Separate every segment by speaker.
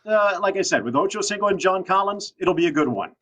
Speaker 1: like I said, with Ocho Cinco and John Collins, it'll be a good one.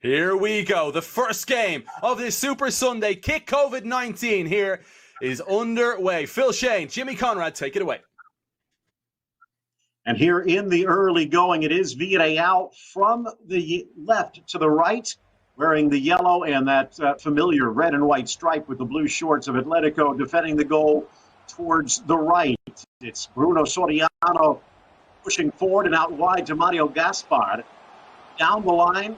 Speaker 2: Here we go. The first game of this Super Sunday KICK COVID-19 here is underway. Phil Shane, Jimmy Conrad, take it away.
Speaker 1: And here in the early going, it is Villarreal from the left to the right, wearing the yellow and that familiar red and white stripe with the blue shorts of Atletico, defending the goal towards the right. It's Bruno Soriano pushing forward and out wide to Mario Gaspar. Down the line,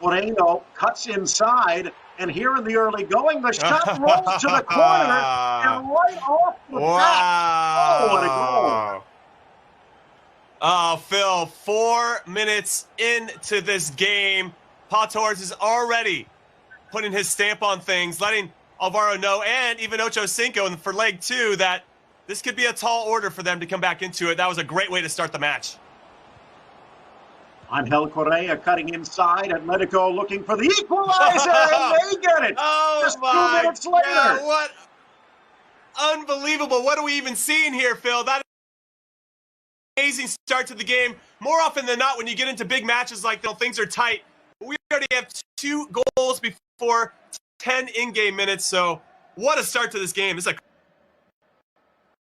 Speaker 1: Moreno cuts inside, and here in the early going, the shot rolls to the corner and right off the bat. Oh, what a goal.
Speaker 3: Oh, Phil, 4 minutes into this game, Pau Torres is already putting his stamp on things, letting Alvaro know, and even Ocho Cinco for leg 2, that this could be a tall order for them to come back into it. That was a great way to start the match.
Speaker 1: Angel Correa cutting inside. Atletico looking for the equalizer, and they get it.
Speaker 3: Oh,
Speaker 1: just
Speaker 3: my
Speaker 1: 2 minutes later.
Speaker 3: God, what unbelievable. What are we even seeing here, Phil? That is an amazing start to the game. More often than not, when you get into big matches like that, things are tight. We already have 2 goals before 10 in-game minutes, so what a start to this game. It's like,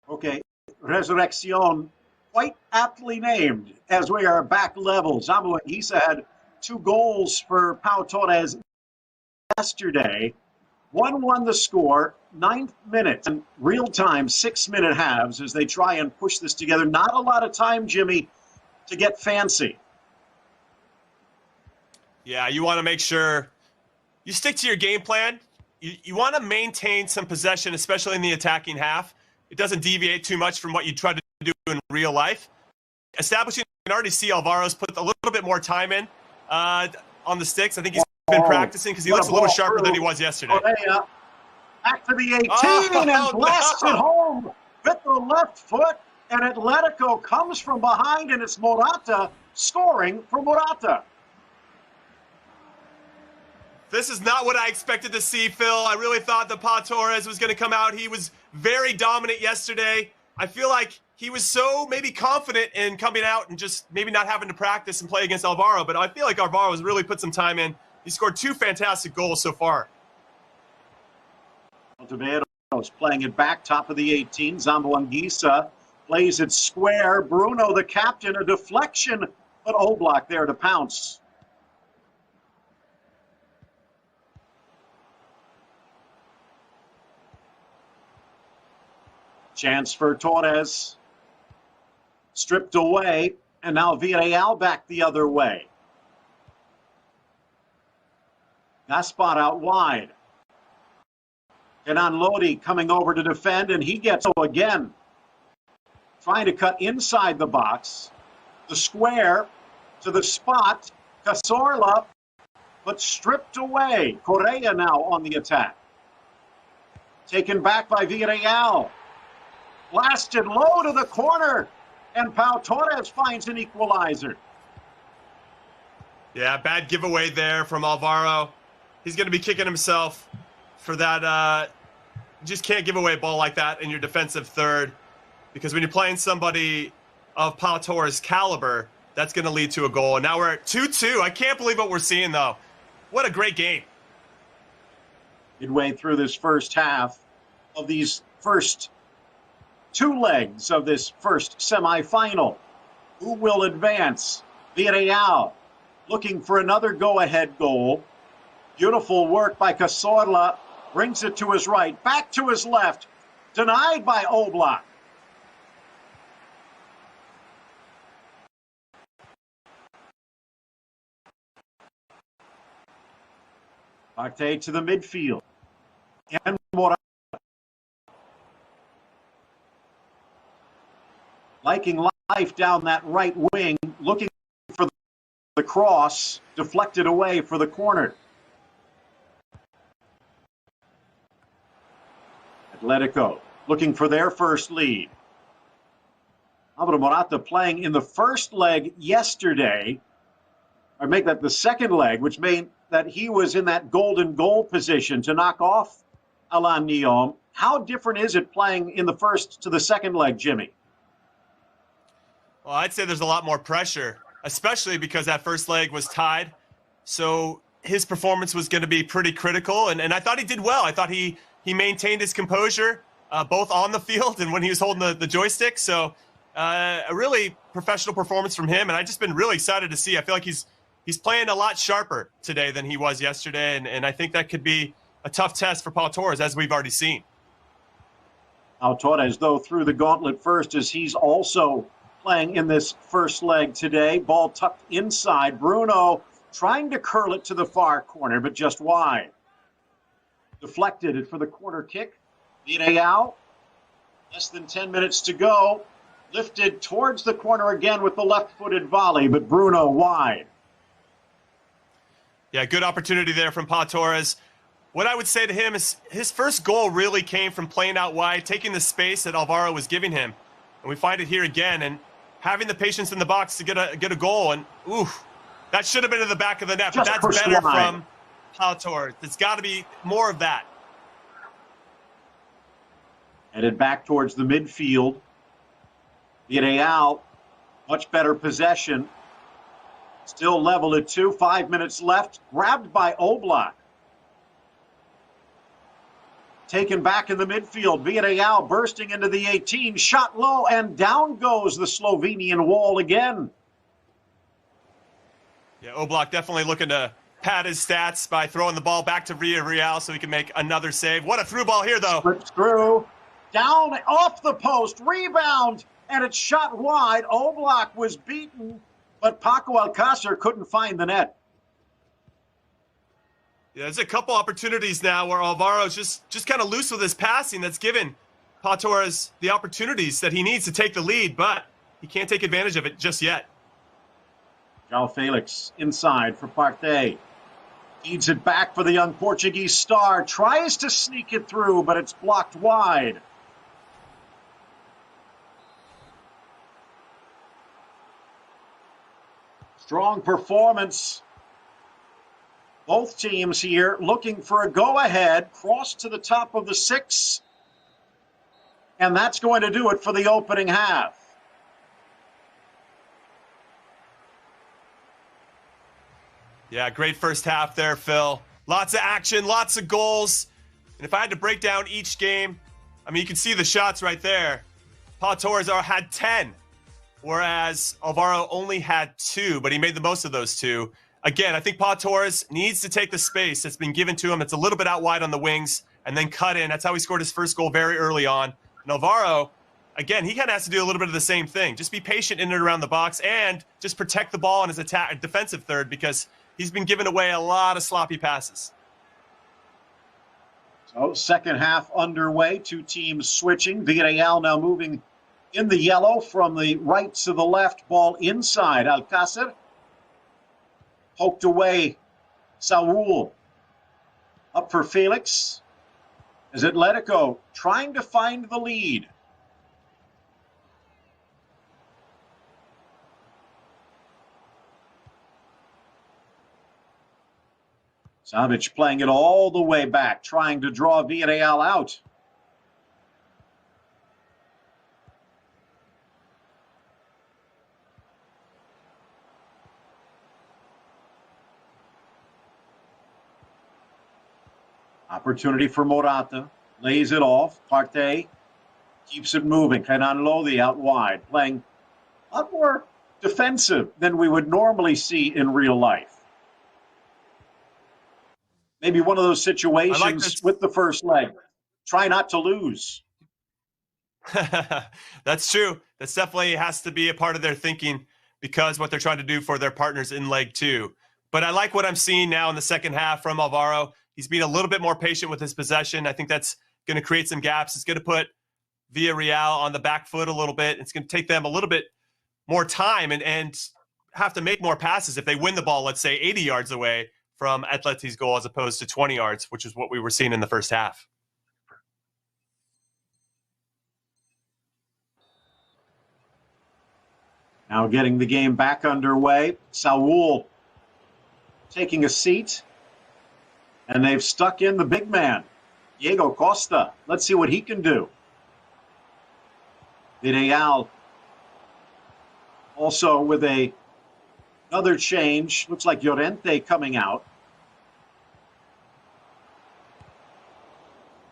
Speaker 1: okay, Resurrección, quite aptly named, as we are back level. Zambo Anguissa had 2 goals for Pau Torres yesterday. 1-1 the score, 9th minute, and real-time 6-minute halves as they try and push this together. Not a lot of time, Jimmy, to get fancy.
Speaker 3: yeah, you want to make sure you stick to your game plan. You want to maintain some possession, especially in the attacking half. It doesn't deviate too much from what you try to do in real life. Establishing, you can already see Alvaro's put a little bit more time in on the sticks. I think he's been practicing because he looks a little sharper than he was yesterday.
Speaker 1: Back to the 18 and blasts it home with the left foot. And Atletico comes from behind, and it's Morata scoring for Morata.
Speaker 3: This is not what I expected to see, Phil. I really thought that Pau Torres was going to come out. He was very dominant yesterday. I feel like he was so maybe confident in coming out and just maybe not having to practice and play against Alvaro, but I feel like Alvaro has really put some time in. He scored 2 fantastic goals so far.
Speaker 1: Taveros playing it back, top of the 18. Zambo Anguissa plays it square. Bruno, the captain, a deflection, but Oblak there to pounce. Chance for Torres. Stripped away, and now Villarreal back the other way. Gaspar out wide. Kenan Lodi coming over to defend, and he gets again. Trying to cut inside the box. The square to the spot. Cazorla, but stripped away. Correa now on the attack. Taken back by Villarreal. Blasted low to the corner, and Pau Torres finds an equalizer.
Speaker 3: Yeah, bad giveaway there from Alvaro. He's going to be kicking himself for that. You just can't give away a ball like that in your defensive third, because when you're playing somebody of Pau Torres' caliber, that's going to lead to a goal. And now we're at 2-2. I can't believe what we're seeing, though. What a great game.
Speaker 1: Midway through this first half of these first 2 legs of this first semifinal. Who will advance? Villarreal looking for another go-ahead goal. Beautiful work by Cazorla. Brings it to his right. Back to his left. Denied by Oblak. Arte to the midfield. And Morata. Liking life down that right wing, looking for the cross, deflected away for the corner. Atletico looking for their first lead. Alvaro Morata playing in the first leg yesterday, or make that the second leg, which meant that he was in that golden goal position to knock off Alain Nyon. How different is it playing in the first to the second leg, Jimmy?
Speaker 3: Well, I'd say there's a lot more pressure, especially because that first leg was tied. So his performance was going to be pretty critical, and I thought he did well. I thought he maintained his composure, both on the field and when he was holding the joystick. So a really professional performance from him, and I've just been really excited to see. I feel like he's playing a lot sharper today than he was yesterday, and I think that could be a tough test for Pau Torres, as we've already seen.
Speaker 1: Pau Torres, though, threw the gauntlet first as he's also playing in this first leg today. Ball tucked inside. Bruno trying to curl it to the far corner, but just wide. Deflected it for the corner kick. Villarreal, less than 10 minutes to go. Lifted towards the corner again with the left-footed volley, but Bruno wide.
Speaker 3: Yeah, good opportunity there from Pau Torres. What I would say to him is his first goal really came from playing out wide, taking the space that Alvaro was giving him. And we find it here again, and having the patience in the box to get a goal. And, oof, that should have been in the back of the net, but that's better from Pau Torres. It's got to be more of that.
Speaker 1: Headed back towards the midfield. Villarreal, much better possession. Still level at 2, 5 minutes left. Grabbed by Oblak. Taken back in the midfield. Villarreal bursting into the 18. Shot low, and down goes the Slovenian wall again.
Speaker 3: Yeah, Oblak definitely looking to pad his stats by throwing the ball back to Villarreal so he can make another save. What a through ball here, though.
Speaker 1: Slips through. Down, off the post. Rebound. And it's shot wide. Oblak was beaten, but Paco Alcácer couldn't find the net.
Speaker 3: Yeah, there's a couple opportunities now where Alvaro's just kind of loose with his passing that's given Pau Torres the opportunities that he needs to take the lead, but he can't take advantage of it just yet.
Speaker 1: João Felix inside for Partey. Feeds it back for the young Portuguese star. Tries to sneak it through, but it's blocked wide. Strong performance. Both teams here looking for a go-ahead. Cross to the top of the 6. And that's going to do it for the opening half.
Speaker 3: Yeah, great first half there, Phil. Lots of action, lots of goals. And if I had to break down each game, I mean, you can see the shots right there. Pau Torres had 10. Whereas Alvaro only had 2, but he made the most of those 2. Again, I think Pau Torres needs to take the space that's been given to him. It's a little bit out wide on the wings and then cut in. That's how he scored his first goal very early on. And Alvaro, again, he kind of has to do a little bit of the same thing. Just be patient in and around the box and just protect the ball on his defensive third because he's been giving away a lot of sloppy passes.
Speaker 1: So second half underway. 2 teams switching. Villarreal now moving in the yellow from the right to the left. Ball inside. Alcácer poked away. Saúl up for Felix as Atletico trying to find the lead. Savic playing it all the way back, trying to draw Villarreal out. Opportunity for Morata. Lays it off. Partey keeps it moving. Kenan Lodi out wide, playing a lot more defensive than we would normally see in real life. Maybe one of those situations with the first leg. Try not to lose.
Speaker 3: That's true. That's definitely has to be a part of their thinking because what they're trying to do for their partners in leg 2. But I like what I'm seeing now in the second half from Alvaro. He's being a little bit more patient with his possession. I think that's going to create some gaps. It's going to put Villarreal on the back foot a little bit. It's going to take them a little bit more time and have to make more passes if they win the ball, let's say 80 yards away from Atleti's goal as opposed to 20 yards, which is what we were seeing in the first half.
Speaker 1: Now getting the game back underway. Saúl taking a seat. And they've stuck in the big man, Diego Costa. Let's see what he can do. Villarreal Also with another change, looks like Llorente coming out.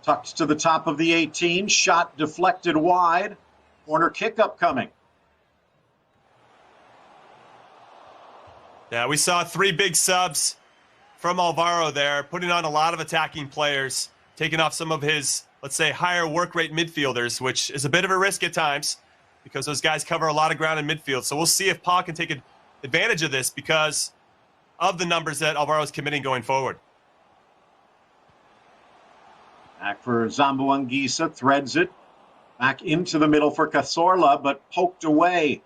Speaker 1: Tucked to the top of the 18, shot deflected wide. Corner kick upcoming.
Speaker 3: Yeah, we saw 3 big subs from Alvaro there, putting on a lot of attacking players, taking off some of his, let's say, higher work rate midfielders, which is a bit of a risk at times because those guys cover a lot of ground in midfield. So we'll see if Pau can take advantage of this because of the numbers that Alvaro is committing going forward.
Speaker 1: Back for Zamboanguissa, threads it. Back into the middle for Cazorla, but poked away.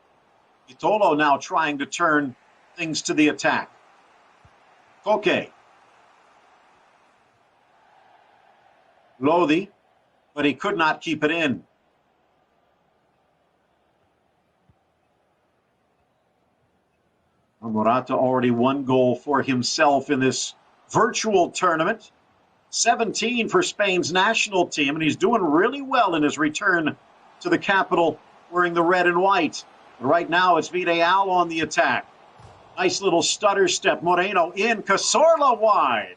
Speaker 1: Itolo now trying to turn things to the attack. Koke. Lodi, but he could not keep it in. Morata already 1 goal for himself in this virtual tournament. 17 for Spain's national team, and he's doing really well in his return to the capital wearing the red and white. But right now it's Villarreal on the attack. Nice little stutter step. Moreno in, Cazorla wide.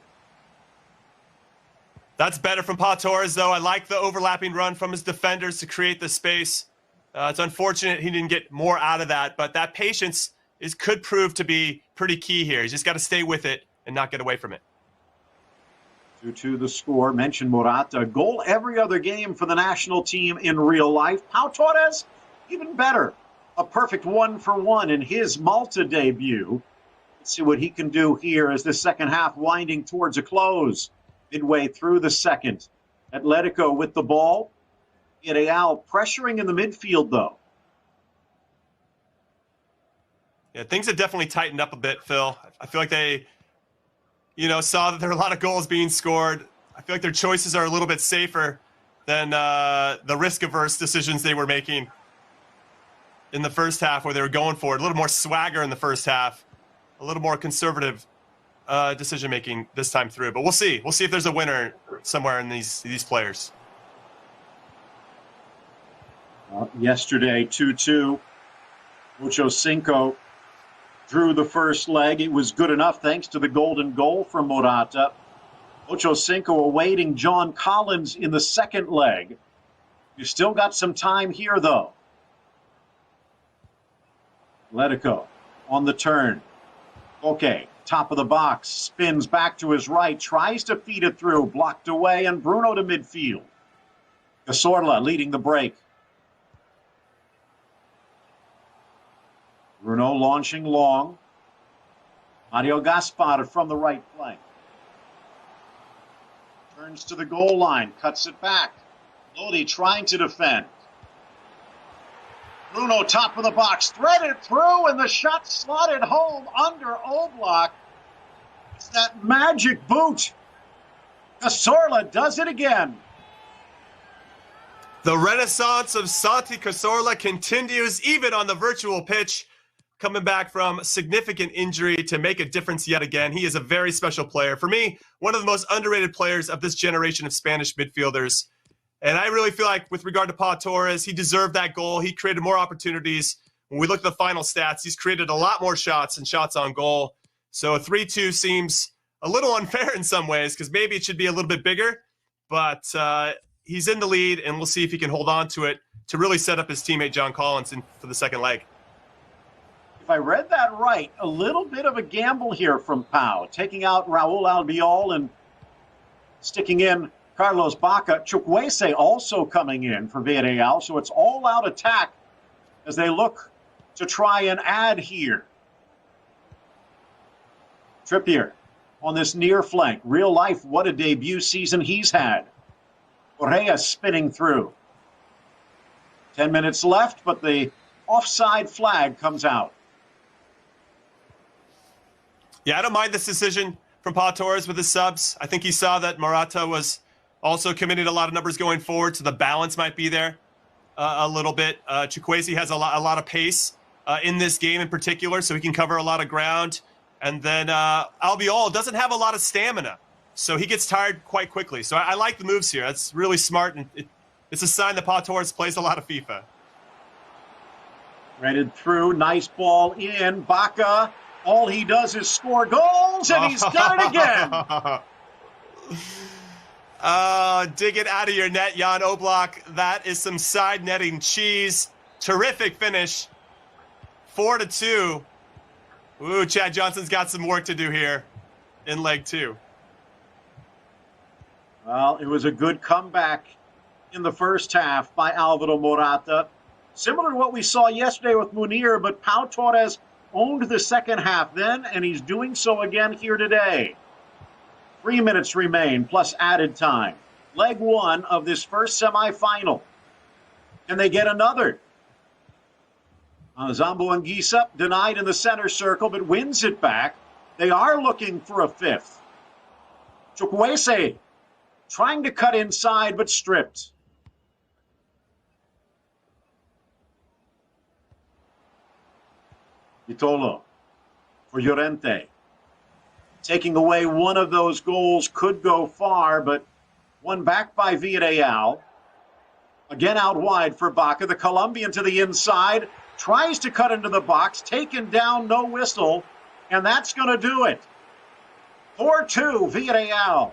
Speaker 3: That's better from Pau Torres, though. I like the overlapping run from his defenders to create the space. It's unfortunate he didn't get more out of that, but that patience could prove to be pretty key here. He's just got to stay with it and not get away from it.
Speaker 1: 2-2 the score. Mentioned Morata. Goal every other game for the national team in real life. Pau Torres, even better. A perfect 1-for-1 in his Malta debut. Let's see what he can do here as the second half winding towards a close. Midway through the second. Atletico with the ball. Villarreal pressuring in the midfield, though.
Speaker 3: Yeah, things have definitely tightened up a bit, Phil. I feel like they, saw that there are a lot of goals being scored. I feel like their choices are a little bit safer than the risk-averse decisions they were making in the first half where they were going for it. A little more swagger in the first half, a little more conservative decision-making this time through. But we'll see. We'll see if there's a winner somewhere in these players.
Speaker 1: Yesterday, 2-2. Ocho Cinco drew the first leg. It was good enough thanks to the golden goal from Morata. Ocho Cinco awaiting John Collins in the second leg. You still got some time here, though. Atletico on the turn. Okay, top of the box, spins back to his right, tries to feed it through, blocked away, and Bruno to midfield. Cazorla leading the break. Bruno launching long. Mario Gaspar from the right flank. Turns to the goal line, cuts it back. Lodi trying to defend. Bruno, top of the box, threaded through, and the shot slotted home under Oblak. It's that magic boot. Cazorla does it again.
Speaker 3: The renaissance of Santi Cazorla continues even on the virtual pitch, coming back from significant injury to make a difference yet again. He is a very special player. For me, one of the most underrated players of this generation of Spanish midfielders. And I really feel like with regard to Pau Torres, he deserved that goal. He created more opportunities. When we look at the final stats, he's created a lot more shots and shots on goal. So a 3-2 seems a little unfair in some ways because maybe it should be a little bit bigger. But he's in the lead, and we'll see if he can hold on to it to really set up his teammate John Collins for the second leg.
Speaker 1: If I read that right, a little bit of a gamble here from Pau, taking out Raul Albiol and sticking in Carlos Baca. Chukwueze also coming in for Villarreal, so it's all-out attack as they look to try and add here. Trippier on this near flank. Real life, what a debut season he's had. Correa spinning through. 10 minutes left, but the offside flag comes out.
Speaker 3: Yeah, I don't mind this decision from Pau Torres with his subs. I think he saw that Morata was also committing a lot of numbers going forward, so the balance might be there a little bit. Chukwueze has a lot of pace in this game in particular, so he can cover a lot of ground. And then Albiol doesn't have a lot of stamina, so he gets tired quite quickly. So I like the moves here. That's really smart, and it's a sign that Pau Torres plays a lot of FIFA.
Speaker 1: Threaded through, nice ball in. Baca, all he does is score goals, and he's done it again.
Speaker 3: Dig it out of your net, Jan Oblak. That is some side netting cheese. Terrific finish. 4-2. Ooh, Chad Johnson's got some work to do here in leg 2.
Speaker 1: Well, it was a good comeback in the first half by Alvaro Morata. Similar to what we saw yesterday with Munir, but Pau Torres owned the second half then, and he's doing so again here today. 3 minutes remain, plus added time. Leg 1 of this first semifinal. And they get another. Zambo Anguissa denied in the center circle, but wins it back. They are looking for a fifth. Chukwueze trying to cut inside, but stripped. Vitolo for Llorente. Taking away one of those goals could go far, but one back by Villarreal. Again out wide for Baca. The Colombian to the inside. Tries to cut into the box. Taken down, no whistle. And that's going to do it. 4-2 Villarreal.